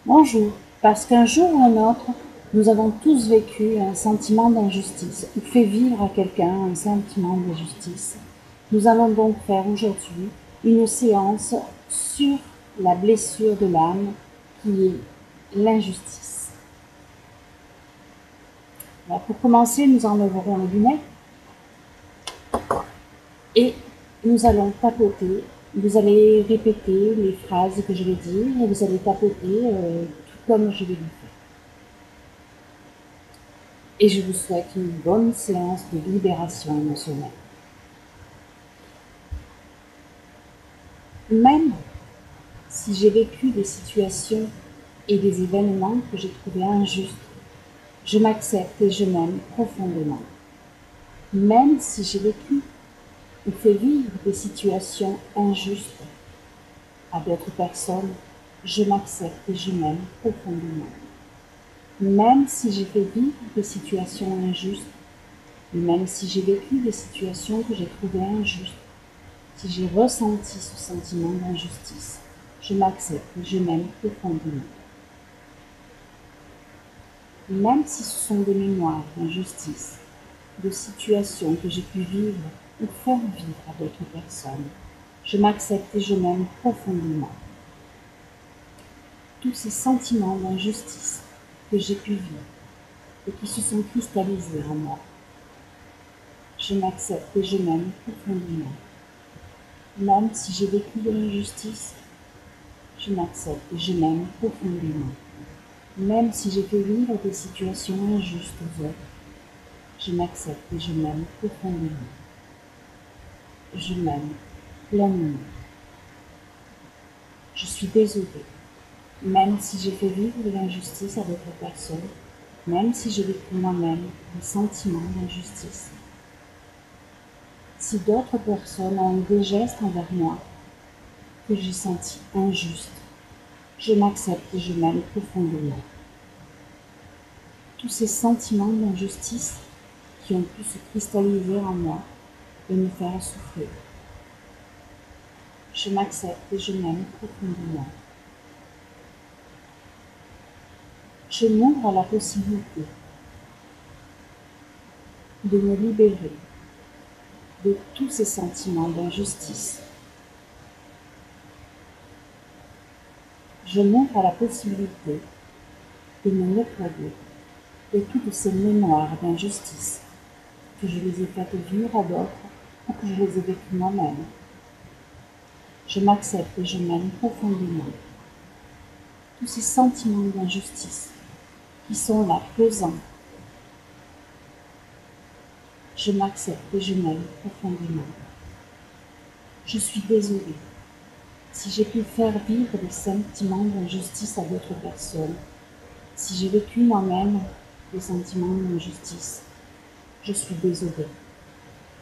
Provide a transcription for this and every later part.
Bonjour, parce qu'un jour ou un autre, nous avons tous vécu un sentiment d'injustice ou fait vivre à quelqu'un un sentiment d'injustice. Nous allons donc faire aujourd'hui une séance sur la blessure de l'âme qui est l'injustice. Alors pour commencer, nous enlèverons les lunettes et nous allons tapoter. Vous allez répéter les phrases que je vais dire et vous allez tapoter tout comme je vais le faire. Et je vous souhaite une bonne séance de libération émotionnelle. Même si j'ai vécu des situations et des événements que j'ai trouvés injustes, je m'accepte et je m'aime profondément. Même si j'ai vécu ou fait vivre des situations injustes à d'autres personnes, je m'accepte et je m'aime profondément. Même si j'ai fait vivre des situations injustes, même si j'ai vécu des situations que j'ai trouvées injustes, si j'ai ressenti ce sentiment d'injustice, je m'accepte et je m'aime profondément. Même si ce sont des mémoires d'injustice, de situations que j'ai pu vivre ou faire vivre à d'autres personnes, je m'accepte et je m'aime profondément. Tous ces sentiments d'injustice que j'ai pu vivre et qui se sont cristallisés en moi, je m'accepte et je m'aime profondément. Même si j'ai vécu de l'injustice, je m'accepte et je m'aime profondément. Même si j'ai fait vivre des situations injustes aux autres, je m'accepte et je m'aime profondément. Je m'aime pleinement. Je suis désolée, même si j'ai fait vivre de l'injustice à d'autres personnes, même si j'ai vécu moi-même des sentiments d'injustice. Si d'autres personnes ont eu des gestes envers moi que j'ai sentis injustes, je m'accepte et je m'aime profondément. Tous ces sentiments d'injustice qui ont pu se cristalliser en moi et me faire souffrir. Je m'accepte et je m'aime profondément. Je m'ouvre à la possibilité de me libérer de tous ces sentiments d'injustice. Je m'ouvre à la possibilité de me nettoyer de toutes ces mémoires d'injustice, que je les ai faites vivre à d'autres ou que je les ai vécues moi-même. Je m'accepte et je m'aime profondément. Tous ces sentiments d'injustice qui sont là, pesants, je m'accepte et je m'aime profondément. Je suis désolée si j'ai pu faire vivre des sentiments d'injustice à d'autres personnes, si j'ai vécu moi-même des sentiments d'injustice. Je suis désolée.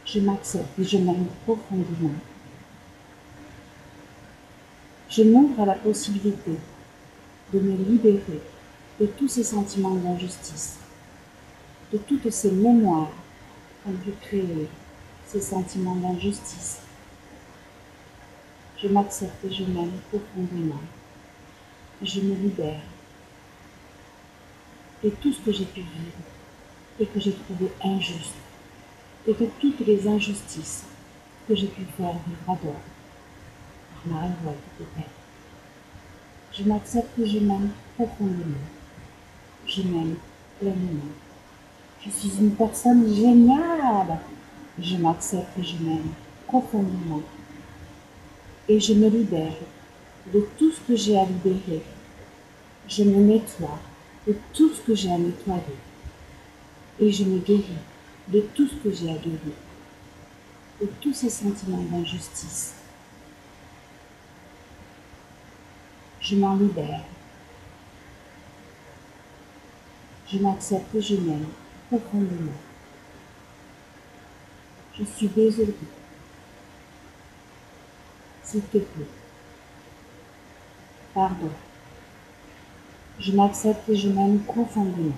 Je m'accepte et je m'aime profondément. Je m'ouvre à la possibilité de me libérer de tous ces sentiments d'injustice, de toutes ces mémoires qui ont pu créer ces sentiments d'injustice. Je m'accepte et je m'aime profondément. Je me libère de tout ce que j'ai pu vivre et que j'ai trouvé injuste, et de toutes les injustices que j'ai pu faire vivre à d'autres par ma révolte peut-être. Je m'accepte et je m'aime profondément. Je m'aime pleinement. Je suis une personne géniale. Je m'accepte et je m'aime profondément. Et je me libère de tout ce que j'ai à libérer. Je me nettoie de tout ce que j'ai à nettoyer. Et je me guéris de tout ce que j'ai à guérir. De tous ces sentiments d'injustice. Je m'en libère. Je m'accepte et je m'aime profondément. Je suis désolée. S'il te plaît. Pardon. Je m'accepte et je m'aime profondément.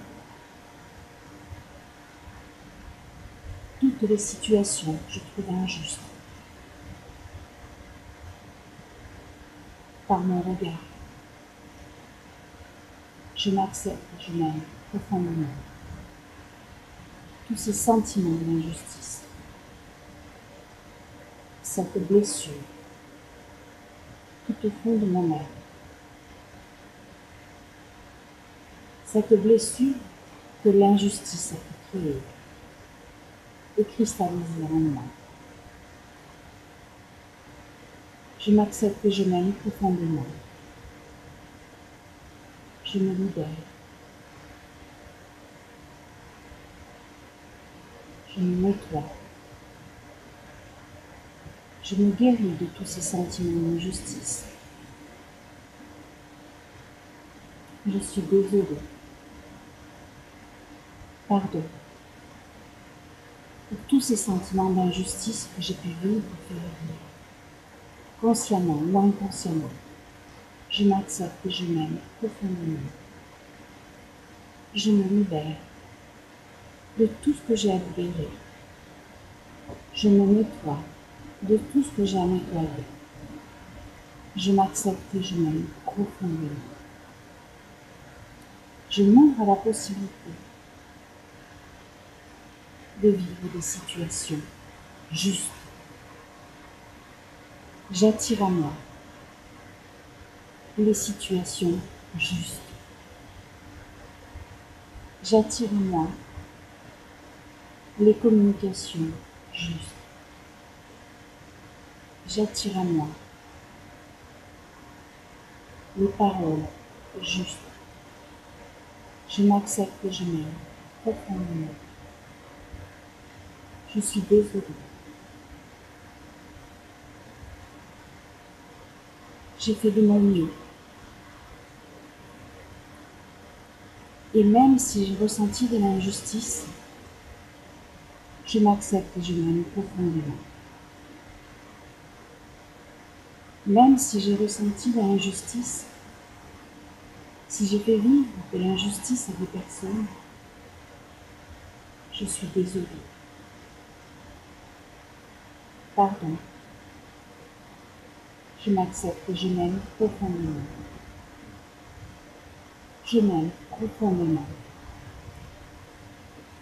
Toutes les situations que je trouve injustes, par mon regard, Je m'accepte et je m'aime profondément. Tous ces sentiments d'injustice, cette blessure, tout au fond de mon être, cette blessure que l'injustice a créée et cristallisée en moi. Je m'accepte et je m'aime profondément. Je me libère. Je me nettoie. Je me guéris de tous ces sentiments d'injustice. Je suis désolée. Pardon pour tous ces sentiments d'injustice que j'ai pu vivre et faire vivre, consciemment ou inconsciemment. Je m'accepte et je m'aime profondément. Je me libère de tout ce que j'ai à libérer. Je me nettoie de tout ce que j'ai à nettoyer. Je m'accepte et je m'aime profondément. Je m'ouvre à la possibilité de vivre des situations justes. J'attire à moi les situations justes. J'attire à moi les communications justes. J'attire à moi les paroles justes. Je m'accepte et je m'aime profondément. Je suis désolée. J'ai fait de mon mieux. Et même si j'ai ressenti de l'injustice, je m'accepte et je m'aime profondément. Même si j'ai ressenti de l'injustice, si j'ai fait vivre de l'injustice à des personnes, je suis désolée. Pardon. Je m'accepte et je m'aime profondément. Je m'aime profondément.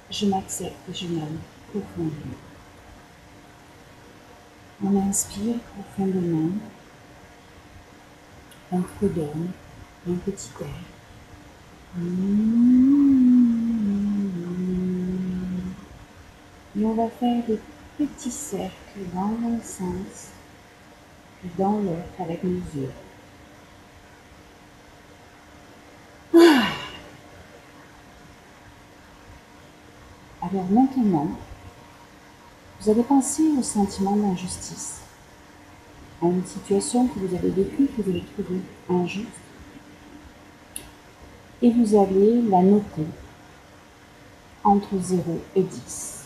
Je m'accepte et je m'aime profondément. On inspire profondément, on fredonne un petit air. Et on va faire des petits cercles dans un sens et dans l'autre avec nos yeux. Alors maintenant, vous allez penser au sentiment d'injustice, à une situation que vous avez vécue, que vous avez trouvée injuste, et vous allez la noter entre 0 et 10.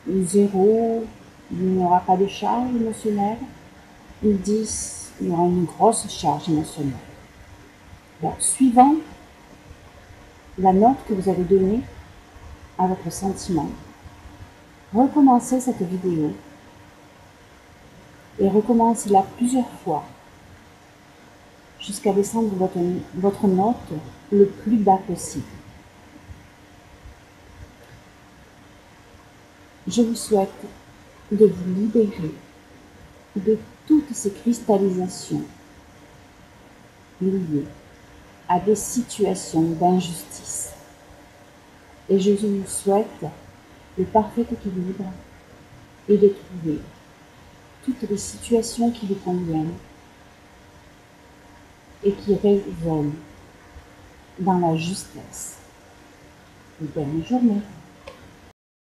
0, il n'y aura pas de charge émotionnelle, et 10, il y aura une grosse charge émotionnelle. Alors, suivant la note que vous avez donnée à votre sentiment, recommencez cette vidéo et recommencez-la plusieurs fois jusqu'à descendre votre note le plus bas possible. Je vous souhaite de vous libérer de toutes ces cristallisations liées à des situations d'injustice. Et je vous souhaite le parfait équilibre et de trouver toutes les situations qui vous conviennent et qui résonnent dans la justesse. Bonne journée.